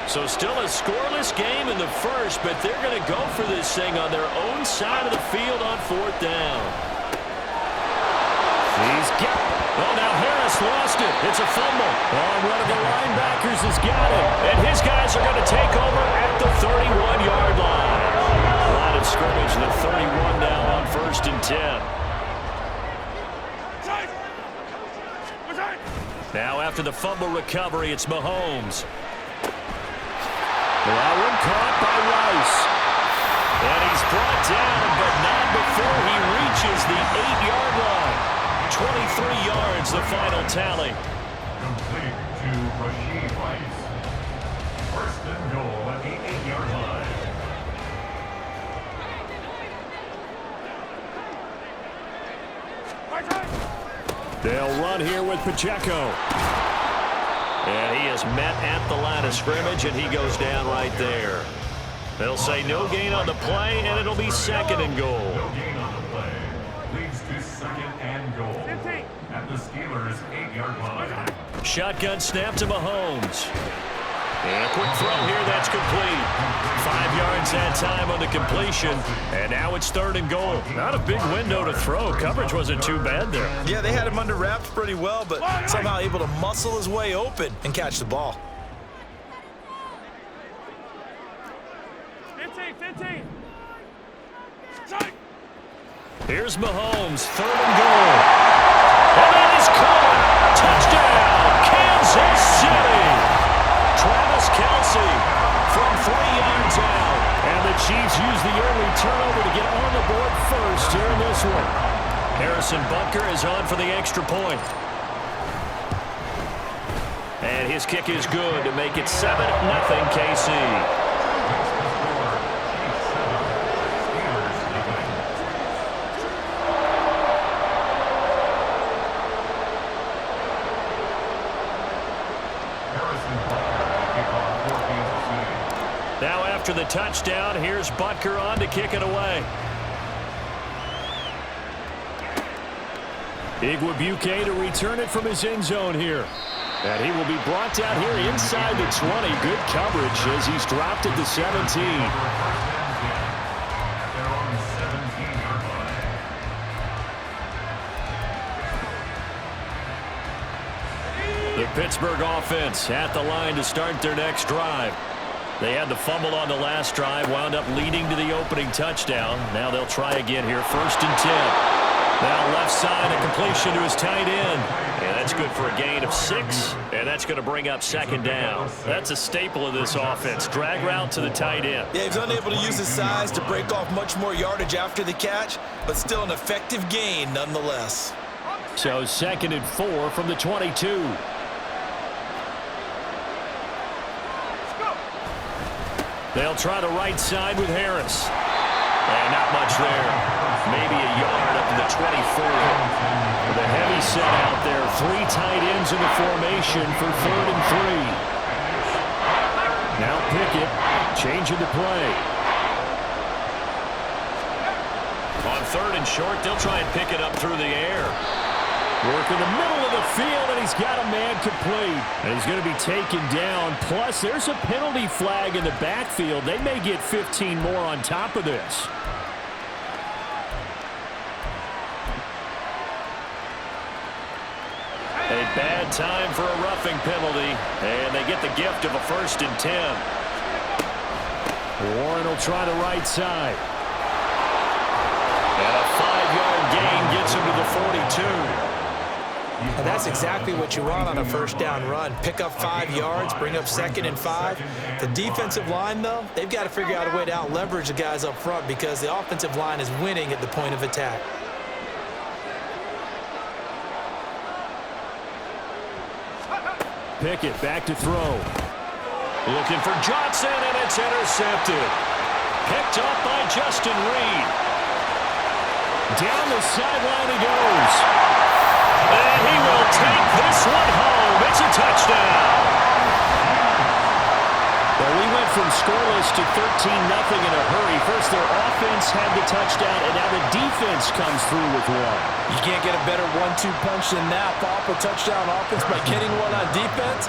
So still a scoreless game in the first, but they're going to go for this thing on their own side of the field on 4th down. Well, now Harris lost it. It's a fumble. Oh, one of the linebackers has got it. And his guys are going to take over at the 31-yard line. Line of scrimmage, the 31 now on 1st and 10. Now after the fumble recovery, it's Mahomes. That one caught by Rice. And he's brought down, but not before he reaches the 8-yard line. 23 yards, the final tally. Complete to Rashid Rice. 1st and goal at the 8-yard line. They'll run here with Pacheco. And he is met at the line of scrimmage, and he goes down right there. They'll say no gain on the play, and it'll be 2nd and goal. No gain on the play. Leads to 2nd and goal. At the Steelers' 8-yard line. Shotgun snap to Mahomes. And a quick throw here, that's complete. 5 yards that time on the completion. And now it's 3rd and goal. Not a big window to throw. Coverage wasn't too bad there. Yeah, they had him under wraps pretty well, but somehow able to muscle his way open and catch the ball. 15. Here's Mahomes, 3rd and goal. And that is caught. Touchdown, Kansas City. Travis Kelce from 3 yards out. And the Chiefs use the early turnover to get on the board first here in this one. Harrison Butker is on for the extra point. And his kick is good to make it 7-0 KC. Now after the touchdown, here's Butker on to kick it away. Igwebuike to return it from his end zone here. And he will be brought down here inside the 20. Good coverage as he's dropped at the 17. The Pittsburgh offense at the line to start their next drive. They had the fumble on the last drive, wound up leading to the opening touchdown. Now they'll try again here, 1st and 10. Now left side, a completion to his tight end. And that's good for a gain of 6, and that's going to bring up 2nd down. That's a staple of this offense, drag route to the tight end. Yeah, he's unable to use his size to break off much more yardage after the catch, but still an effective gain nonetheless. So 2nd and 4 from the 22. They'll try the right side with Harris. And not much there. Maybe a yard up to the 24. With a heavy set out there. 3 tight ends in the formation for 3rd and 3. Now Pickett changing the play. On 3rd and short, they'll try and pick it up through the air. Work in the middle of the field, and he's got a man complete. And he's going to be taken down. Plus, there's a penalty flag in the backfield. They may get 15 more on top of this. A bad time for a roughing penalty, and they get the gift of a 1st and 10. Warren will try the right side. And a 5-yard gain gets him to the 42. And that's exactly what you want on a 1st down run. Pick up 5 yards, bring up 2nd and 5. The defensive line, though, they've got to figure out a way to out-leverage the guys up front because the offensive line is winning at the point of attack. Pickett back to throw. Looking for Johnson, and it's intercepted. Picked up by Justin Reed. Down the sideline he goes. And he will take this one home. It's a touchdown. Well, we went from scoreless to 13-0 in a hurry. First, their offense had the touchdown, and now the defense comes through with one. You can't get a better 1-2 punch than that. Pop a touchdown offense by getting one on defense.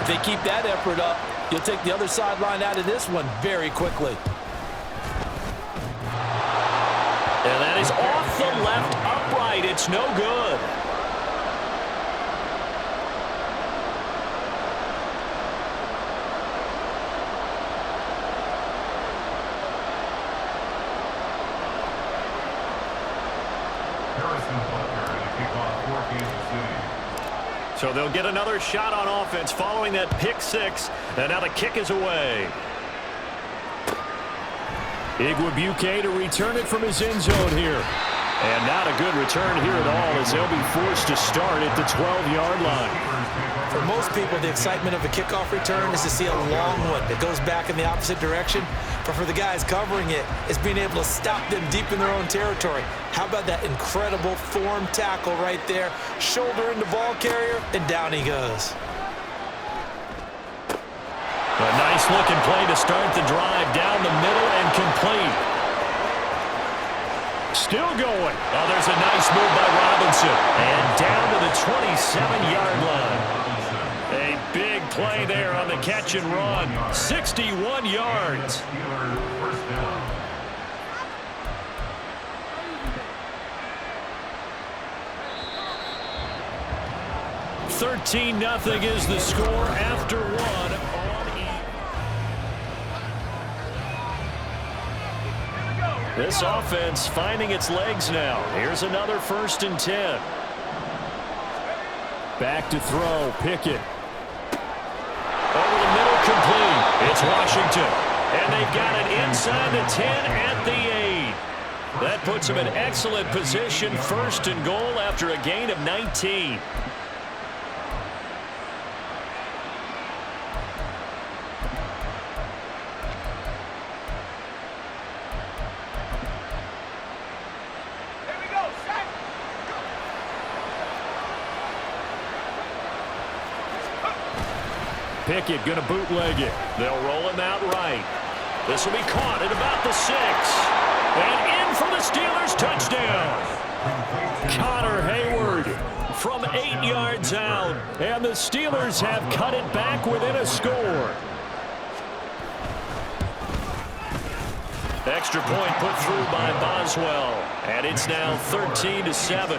If they keep that effort up, You'll take the other sideline out of this one very quickly. And that is off the left upright. It's no good. So they'll get another shot on offense following that pick six. And now the kick is away. Igwebuike to return it from his end zone here. And not a good return here at all as they'll be forced to start at the 12-yard line. For most people, the excitement of a kickoff return is to see a long one that goes back in the opposite direction. But for the guys covering it, it's being able to stop them deep in their own territory. How about that incredible form tackle right there? Shoulder into ball carrier, and down he goes. A nice-looking play to start the drive down the middle and complete. Still going. Oh, there's a nice move by Robinson. And down to the 27-yard line. A big play there on the catch and run. 61 yards. 13-0 is the score after one. This offense finding its legs now. Here's another 1st and 10. Back to throw. Pickett. Over the middle, complete. It's Washington. And they've got it inside the 10 at the 8. That puts them in excellent position. 1st and goal after a gain of 19. Pickett going to bootleg it. They'll roll him out right. This will be caught at about the 6. And in for the Steelers touchdown. Connor Hayward from 8 yards out. And the Steelers have cut it back within a score. Extra point put through by Boswell. And it's now 13-7. 13.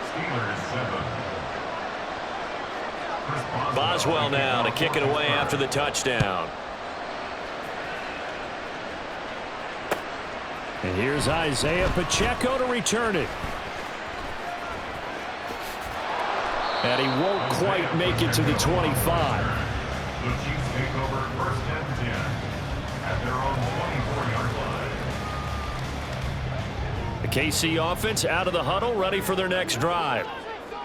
Steelers 7. Boswell now to kick it away after the touchdown. And here's Isaiah Pacheco to return it. And he won't quite make it to the 25. The Chiefs take over 1st and 10 at their own 24-yard line. The KC offense out of the huddle, ready for their next drive.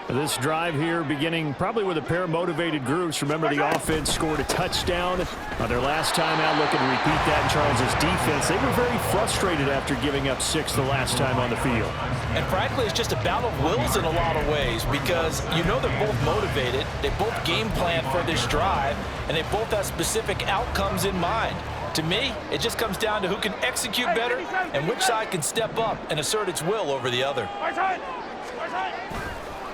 This drive here beginning probably with a pair of motivated groups. Remember, the offense scored a touchdown on their last time out, looking to repeat that in Charles's defense. They were very frustrated after giving up 6 the last time on the field. And frankly, it's just a battle of wills in a lot of ways because you know they're both motivated. They both game plan for this drive, and they both have specific outcomes in mind. To me, it just comes down to who can execute better and which side can step up and assert its will over the other.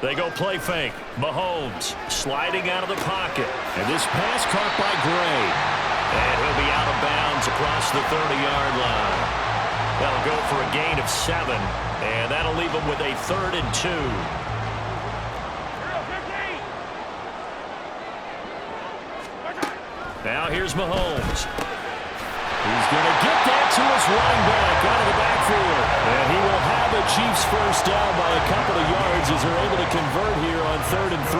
They go play fake. Mahomes sliding out of the pocket. And this pass caught by Gray. And he'll be out of bounds across the 30-yard line. That'll go for a gain of 7. And that'll leave them with a 3rd and 2. Now here's Mahomes. He's going to get that to his running back out of the backfield. And he will have a Chiefs first down by a couple of yards as they're able to convert here on 3rd and 3.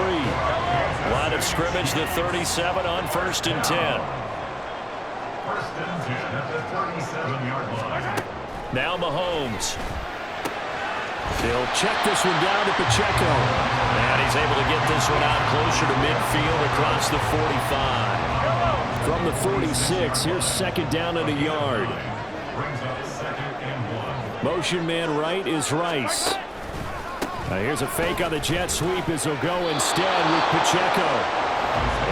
Line of scrimmage, the 37 on 1st and 10. 1st and 10 at the 37-yard line. Now Mahomes. He'll check this one down to Pacheco. And he's able to get this one out closer to midfield across the 45. From the 46, here's 2nd down and a yard. Brings up 2nd and 1. Motion man right is Rice. Now here's a fake on the jet sweep as he'll go instead with Pacheco.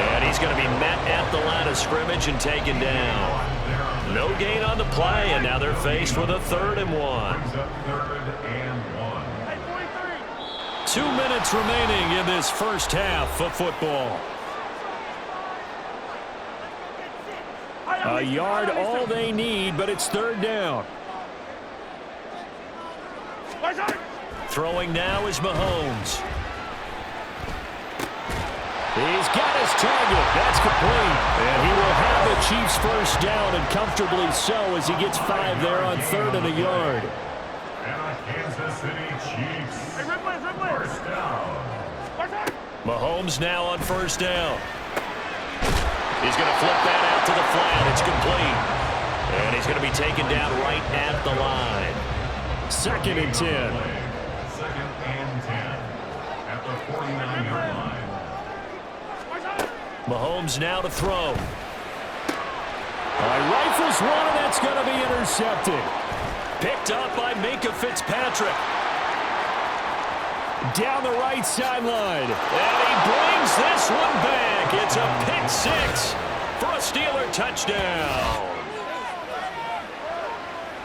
And he's going to be met at the line of scrimmage and taken down. No gain on the play, and now they're faced with a 3rd and 1. Brings up 3rd and 1. 2 minutes remaining in this first half of football. A yard, all they need, but it's third down. Throwing now is Mahomes. He's got his target. That's complete. And he will have the Chiefs first down, and comfortably so, as he gets 5 there on 3rd and a yard. And a Kansas City Chiefs first down. Mahomes now on first down. He's going to flip that out to the flat. It's complete. And he's going to be taken down right at the line. 2nd and 10. 2nd and 10 at the 49-yard line. Mahomes now to throw. Rifles one, and that's going to be intercepted. Picked up by Minkah Fitzpatrick. Down the right sideline. And he brings this one back. It's a pick 6 for a Steeler touchdown.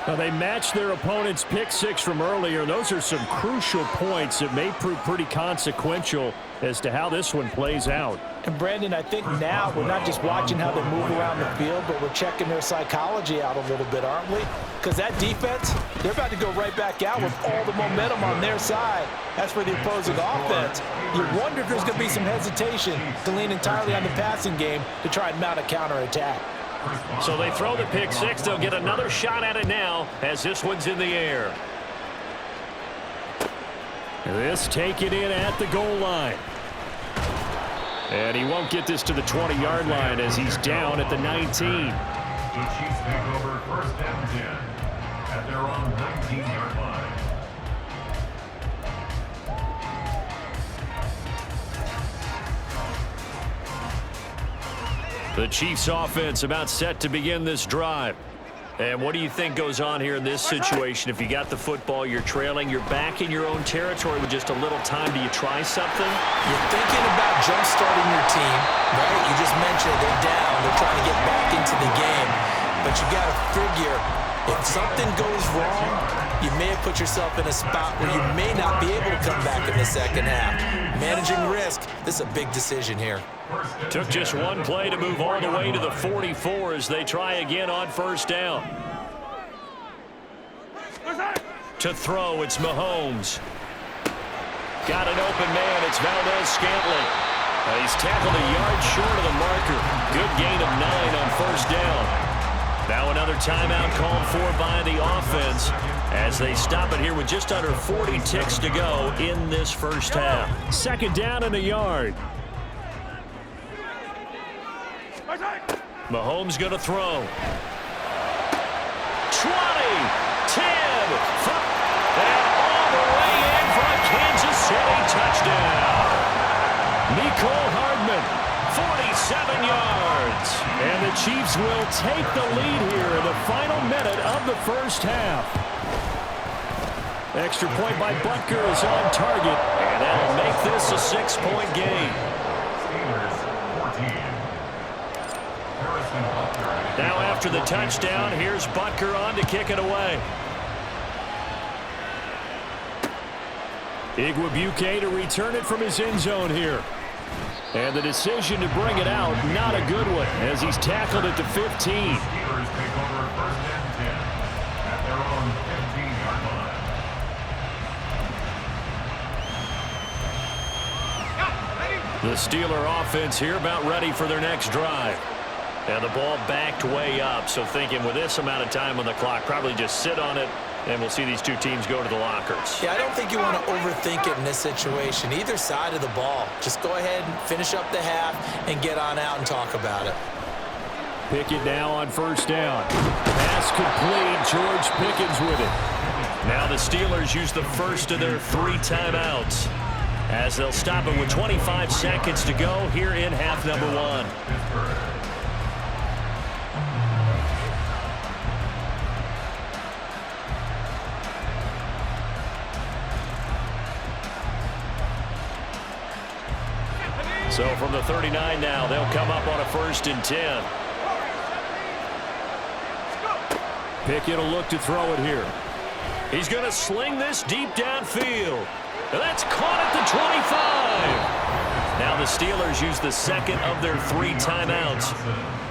Now, they matched their opponent's pick 6 from earlier. Those are some crucial points that may prove pretty consequential as to how this one plays out. And, Brandon, I think now we're not just watching how they move around the field, but we're checking their psychology out a little bit, aren't we? Because that defense, they're about to go right back out with all the momentum on their side. As for the opposing offense, you wonder if there's going to be some hesitation to lean entirely on the passing game to try and mount a counterattack. So they throw the pick 6. They'll get another shot at it now as this one's in the air. This taken in at the goal line. And he won't get this to the 20-yard line as he's down at the 19. The Chiefs take over 1st and 10 at their own 19-yard line. The Chiefs offense about set to begin this drive. And what do you think goes on here in this situation? If you got the football, you're trailing, you're back in your own territory with just a little time. Do you try something? You're thinking about jump-starting your team, right? You just mentioned they're down. They're trying to get back into the game. But you got to figure, if something goes wrong, you may have put yourself in a spot where you may not be able to come back in the second half. Managing risk, this is a big decision here. Took just one play to move all the way to the 44 as they try again on first down. To throw, it's Mahomes. Got an open man, it's Valdez-Scantling. He's tackled a yard short of the marker. Good gain of 9 on first down. Now another timeout called for by the offense as they stop it here with just under 40 ticks to go in this first half. 2nd down and a yard. Mahomes going to throw. 20, 10, and all the way in for a Kansas City touchdown. Mecole Hardman, 47 yards. And the Chiefs will take the lead here in the final minute of the first half. Extra point by Butker is on target, and that'll make this a 6-point game. Now after the touchdown, here's Butker on to kick it away. Igwebuike to return it from his end zone here. And the decision to bring it out, not a good one, as he's tackled at the 15. Steelers take over 1st and 10 at their own 15-yard line. The Steeler offense here about ready for their next drive. And the ball backed way up, so thinking with this amount of time on the clock, probably just sit on it, and we'll see these two teams go to the lockers. Yeah, I don't think you want to overthink it in this situation. Either side of the ball. Just go ahead and finish up the half and get on out and talk about it. Pickett now on first down. Pass complete. George Pickens with it. Now the Steelers use the first of their 3 timeouts as they'll stop it with 25 seconds to go here in half number 1. So from the 39 now, they'll come up on a 1st and 10. Pickett will look to throw it here. He's going to sling this deep downfield. And that's caught at the 25. Now the Steelers use the second of their 3 timeouts.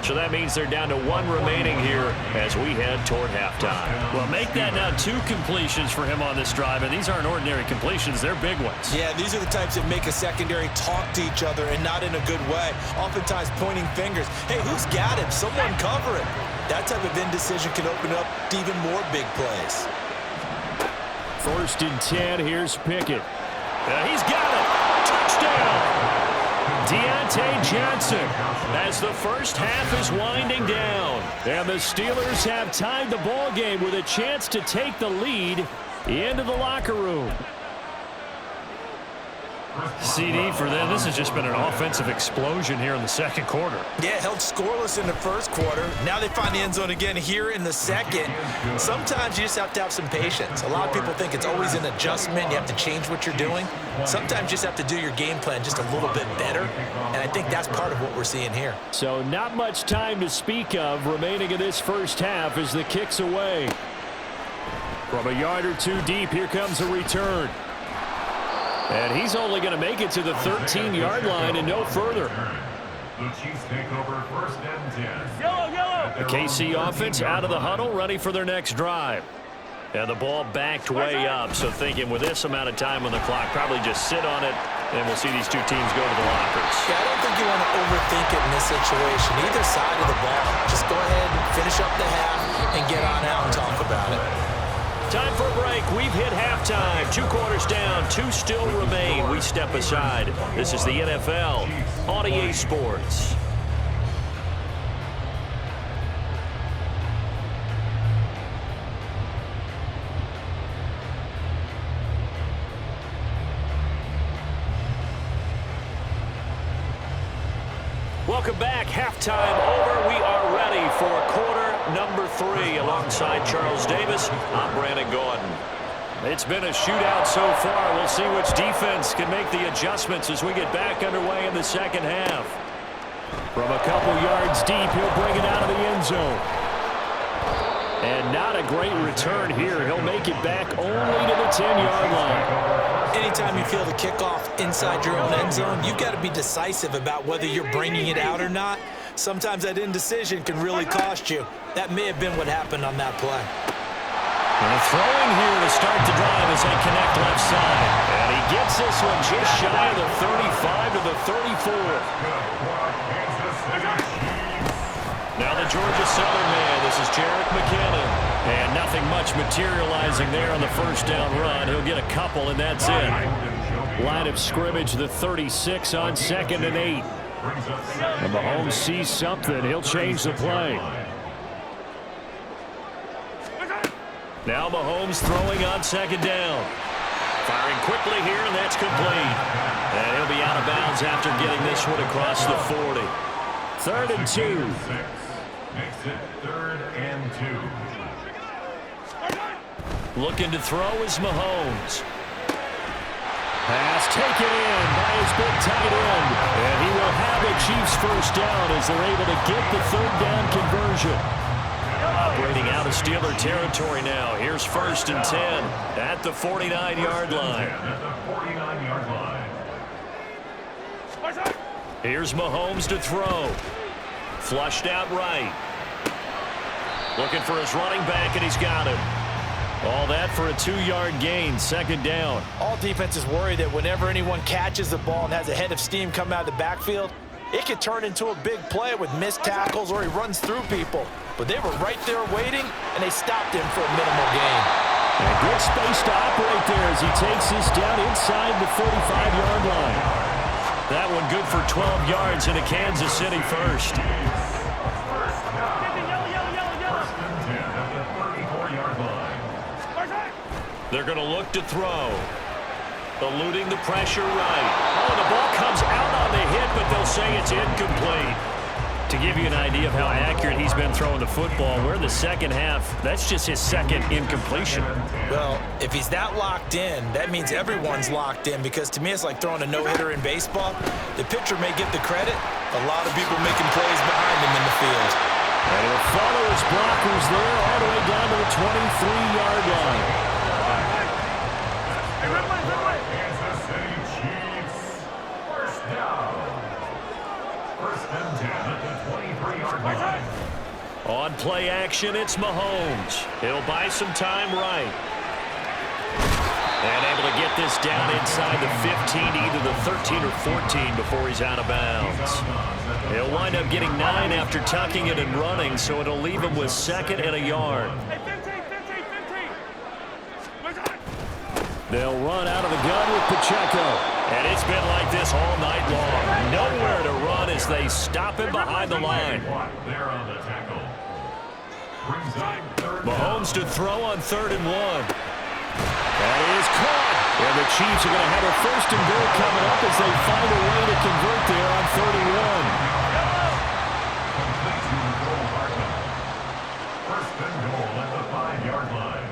So that means they're down to 1 remaining here as we head toward halftime. Well, make that now 2 completions for him on this drive, and these aren't ordinary completions. They're big ones. Yeah, these are the types that make a secondary talk to each other and not in a good way. Oftentimes pointing fingers. Hey, who's got him? Someone cover him. That type of indecision can open up to even more big plays. 1st and 10, here's Pickett. He's got it. Touchdown. Deontay Johnson as the first half is winding down. And the Steelers have tied the ball game with a chance to take the lead into the locker room. CD for them, this has just been an offensive explosion here in the second quarter. Yeah, held scoreless in the first quarter. Now they find the end zone again here in the second. Sometimes you just have to have some patience. A lot of people think it's always an adjustment. You have to change what you're doing. Sometimes you just have to do your game plan just a little bit better. And I think that's part of what we're seeing here. So not much time to speak of remaining in this first half as the kick's away. From a yard or 2 deep, here comes a return. And he's only going to make it to the 13-yard line and no further. The Chiefs take over 1st and 10. Yellow. The KC offense out of the huddle, ready for their next drive. And the ball backed way up, so thinking with this amount of time on the clock, probably just sit on it, and we'll see these 2 teams go to the lockers. Yeah, I don't think you want to overthink it in this situation. Either side of the ball. Just go ahead and finish up the half and get on out and talk about it. Time for a break. We've hit halftime. 2 quarters down. 2 still remain. We step aside. This is the NFL on EA Sports. Welcome back. Halftime over. We are ready for quarter number 3. Alongside Charles Davis, I'm Brandon Gordon. It's been a shootout so far. We'll see which defense can make the adjustments as we get back underway in the second half. From a couple yards deep, he'll bring it out of the end zone. And not a great return here. He'll make it back only to the 10-yard line. Anytime you feel the kickoff inside your own end zone, you've got to be decisive about whether you're bringing it out or not. Sometimes that indecision can really cost you. That may have been what happened on that play. And throwing here to start the drive as they connect left side. And he gets this one just shy of the 35 to the 34. Now the Georgia Southern man. This is Jerick McKinnon. And nothing much materializing there on the first down run. He'll get a couple, and that's it. Line of scrimmage, the 36 on 2nd and 8. And Mahomes sees something. He'll change the play. Now Mahomes throwing on 2nd down. Firing quickly here, and that's complete. And he'll be out of bounds after getting this one across the 40. 3rd and 2. Makes it 3rd and 2. Looking to throw is Mahomes. Pass taken in by his big tight end. And he will have the Chiefs first down as they're able to get the 3rd down conversion. Operating out of Steeler territory now. Here's 1st and 10 at the 49-yard line. Here's Mahomes to throw. Flushed out right. Looking for his running back, and he's got him. All that for a 2-yard gain, 2nd down. All defenses worry that whenever anyone catches the ball and has a head of steam come out of the backfield, it could turn into a big play with missed tackles or he runs through people. But they were right there waiting, and they stopped him for a minimal gain. And a good space to operate there as he takes this down inside the 45-yard line. That one good for 12 yards into Kansas City first. They're going to look to throw. Eluding the pressure right. Oh, the ball comes out on the hit, but they'll say it's incomplete. To give you an idea of how accurate he's been throwing the football, we're in the second half. That's just his 2nd incompletion. Well, if he's that locked in, that means everyone's locked in, because to me it's like throwing a no-hitter in baseball. The pitcher may get the credit. A lot of people making plays behind him in the field. And he'll follow his blockers there all the way down to the 23-yard line. Kansas City Chiefs, 1st down. and 10 at the 23-yard line. On play action, it's Mahomes. He'll buy some time right. And able to get this down inside the 15, either the 13 or 14 before he's out of bounds. He'll wind up getting 9 after tucking it and running, so it'll leave him with 2nd and a yard. They'll run out of the gun with Pacheco. And it's been like this all night long. Nowhere to run as they stop him behind the line. There on the tackle. Mahomes to throw on 3rd and 1. That is caught. And the Chiefs are going to have a 1st and goal coming up as they find a way to convert there on 3rd and 1. First and goal at the 5-yard line.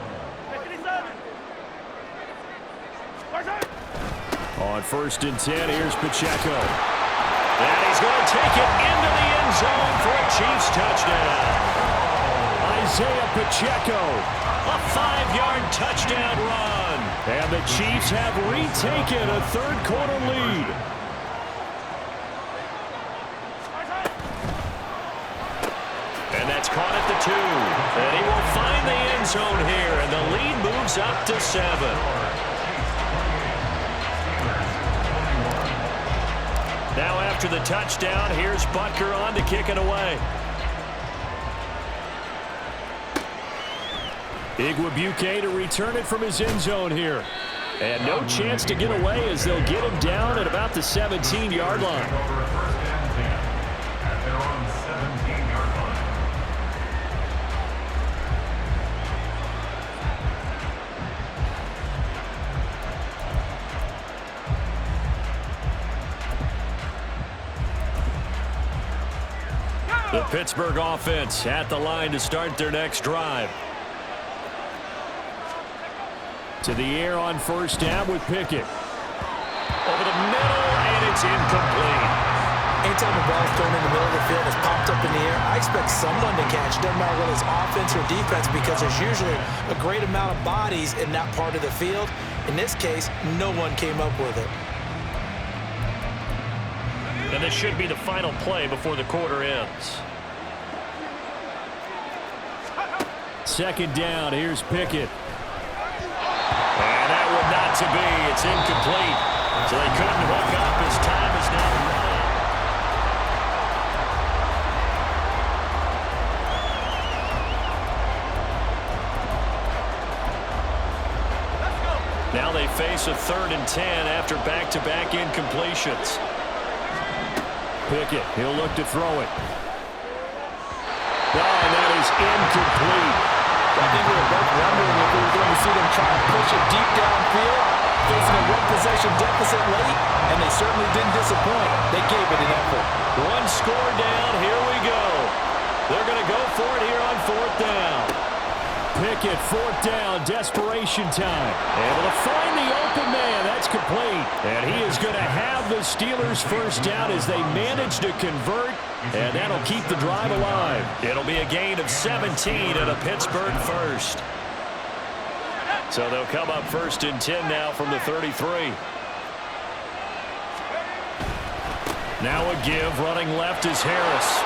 On 1st and 10, here's Pacheco. And he's going to take it into the end zone for a Chiefs touchdown. Isaiah Pacheco, a 5-yard touchdown run. And the Chiefs have retaken a 3rd quarter lead. And that's caught at the 2. And he will find the end zone here, and the lead moves up to 7. Now after the touchdown, here's Butker on to kick it away. Igwebuike to return it from his end zone here. And no chance to get away as they'll get him down at about the 17-yard line. The Pittsburgh offense at the line to start their next drive. To the air on 1st down with Pickett. Over the middle, and it's incomplete. Anytime the ball is thrown in the middle of the field, it's popped up in the air, I expect someone to catch. Doesn't matter whether it's offense or defense, because there's usually a great amount of bodies in that part of the field. In this case, no one came up with it. And this should be the final play before the quarter ends. 2nd down, here's Pickett. And that would not to be. It's incomplete. So they couldn't hook up as time is now running. Now they face a 3rd and 10 after back-to-back incompletions. Pickett, he'll look to throw it. Oh, and that is incomplete. I think we were both wondering if we were going to see them try to push it deep downfield, facing a 1-possession deficit late, and they certainly didn't disappoint. They gave it an effort. 1 score down, here we go. They're going to go for it here on 4th down. Pickett, 4th down, desperation time. Able to find the open man, that's complete. And he is going to have the Steelers' 1st down as they manage to convert, and that'll keep the drive alive. It'll be a gain of 17 and a Pittsburgh 1st. So they'll come up 1st and 10 now from the 33. Now a give, running left is Harris.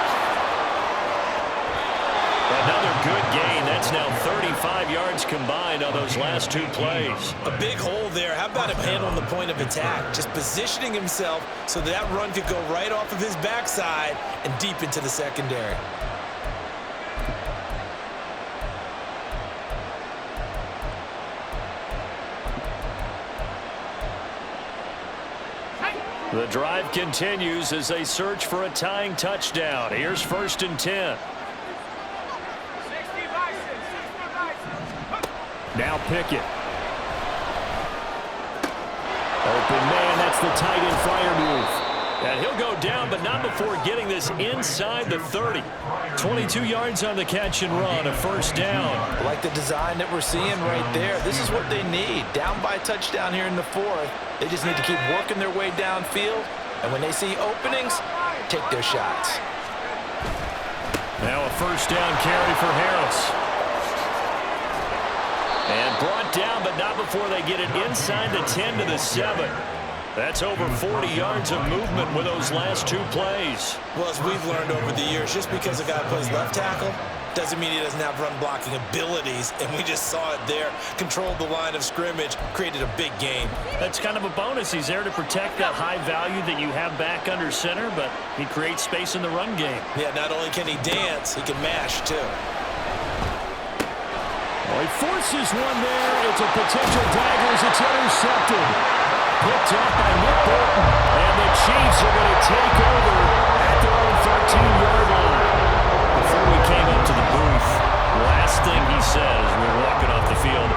Another good gain. That's now 35 yards combined on those last 2 plays. A big hole there. How about him handling the point of attack? Just positioning himself so that run could go right off of his backside and deep into the secondary. The drive continues as they search for a tying touchdown. Here's 1st and 10. Now Pickett. Open man, that's the tight end flyer move. And he'll go down, but not before getting this inside the 30. 22 yards on the catch and run, a 1st down. I like the design that we're seeing right there. This is what they need. Down by a touchdown here in the 4th. They just need to keep working their way downfield. And when they see openings, take their shots. Now a 1st down carry for Harris. And brought down, but not before they get it inside the 10 to the 7. That's over 40 yards of movement with those last 2 plays. Well, as we've learned over the years, just because a guy plays left tackle doesn't mean he doesn't have run blocking abilities, and we just saw it there. Controlled the line of scrimmage, created a big game. That's kind of a bonus. He's there to protect that high value that you have back under center, but he creates space in the run game. Yeah, not only can he dance, he can mash, too. Well, he forces one there. It's a potential dagger as it's intercepted. Picked up by Nick Bolton. And the Chiefs are going to take over at their own 13-yard line. Before we came up to the booth, last thing he says, we were walking off the field,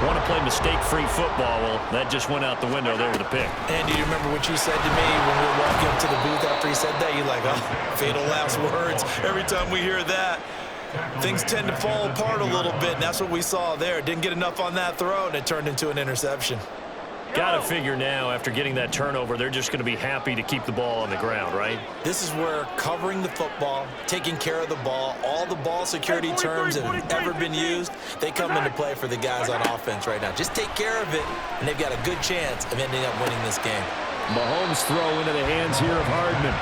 want to play mistake-free football. Well, that just went out the window there with a pick. And do you remember what you said to me when we were walking up to the booth after he said that? You're like, oh, fatal last words. Every time we hear that, things tend to fall apart a little bit, and that's what we saw there. Didn't get enough on that throw, and it turned into an interception. Got to figure now, after getting that turnover, they're just going to be happy to keep the ball on the ground, right? This is where covering the football, taking care of the ball, all the ball security terms that have ever been used, they come into play for the guys on offense right now. Just take care of it, and they've got a good chance of ending up winning this game. Mahomes throw into the hands here of Hardman.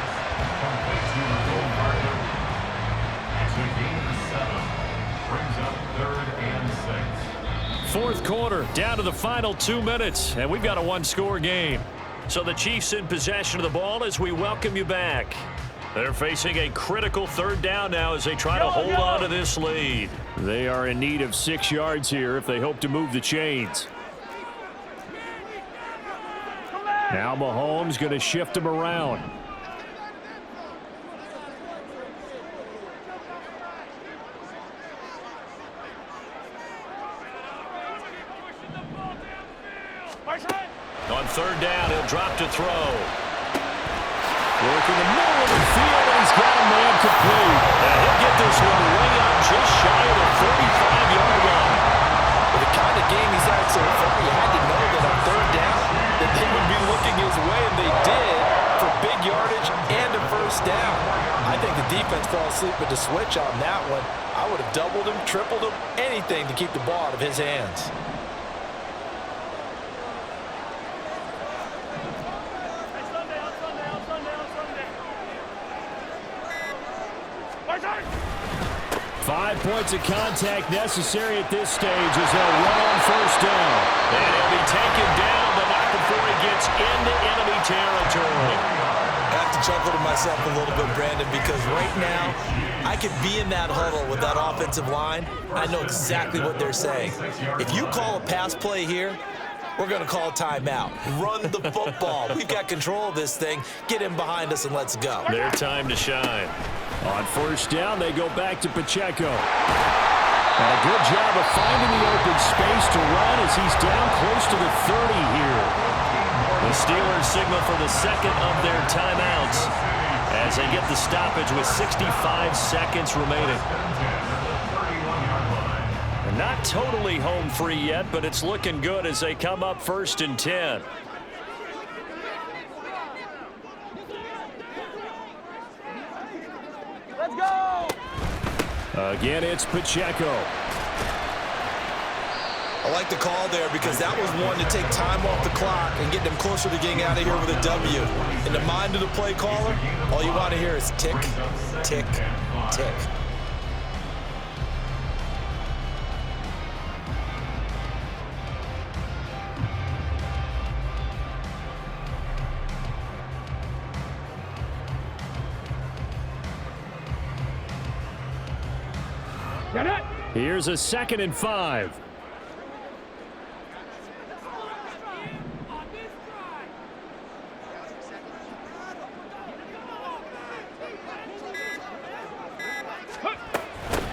Fourth quarter, down to the final 2 minutes, and we've got a one-score game. So the Chiefs in possession of the ball as we welcome you back. They're facing a critical 3rd down now as they try to hold on to this lead. They are in need of 6 yards here if they hope to move the chains. Now Mahomes going to shift them around. On 3rd down, he'll drop to throw. Working the middle of the field, and he's got a man complete. And he'll get this one way up just shy of the 35-yard line. With the kind of game he's had so far, you had to know that on 3rd down that they would be looking his way, and they did, for big yardage and a 1st down. I think the defense fell asleep with the switch on that one. I would have doubled him, tripled him, anything to keep the ball out of his hands. Five points of contact necessary at this stage as they'll run on 1st down. And he'll be taken down, but not before he gets into enemy territory. I have to chuckle to myself a little bit, Brandon, because right now I could be in that huddle with that offensive line. I know exactly what they're saying. If you call a pass play here, we're going to call timeout. Run the football. We've got control of this thing. Get in behind us and let's go. Their time to shine. On 1st down, they go back to Pacheco. And a good job of finding the open space to run as he's down close to the 30 here. The Steelers signal for the 2nd of their timeouts as they get the stoppage with 65 seconds remaining. And not totally home free yet, but it's looking good as they come up 1st and 10. Let's go! Again, it's Pacheco. I like the call there because that was one to take time off the clock and get them closer to getting out of here with a W. In the mind of the play caller, all you want to hear is tick, tick, tick. Here's a 2nd and 5.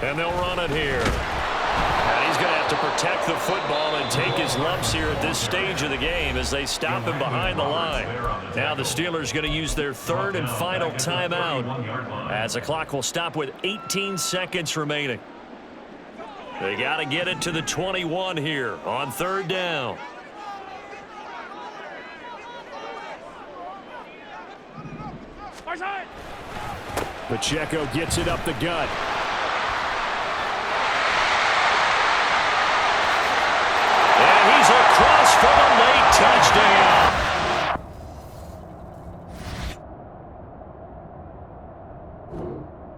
And they'll run it here. And he's going to have to protect the football and take his lumps here at this stage of the game as they stop him behind the line. Now the Steelers going to use their 3rd and final timeout as the clock will stop with 18 seconds remaining. They got to get it to the 21 here on 3rd down. Pacheco gets it up the gut. And he's across for the late touchdown.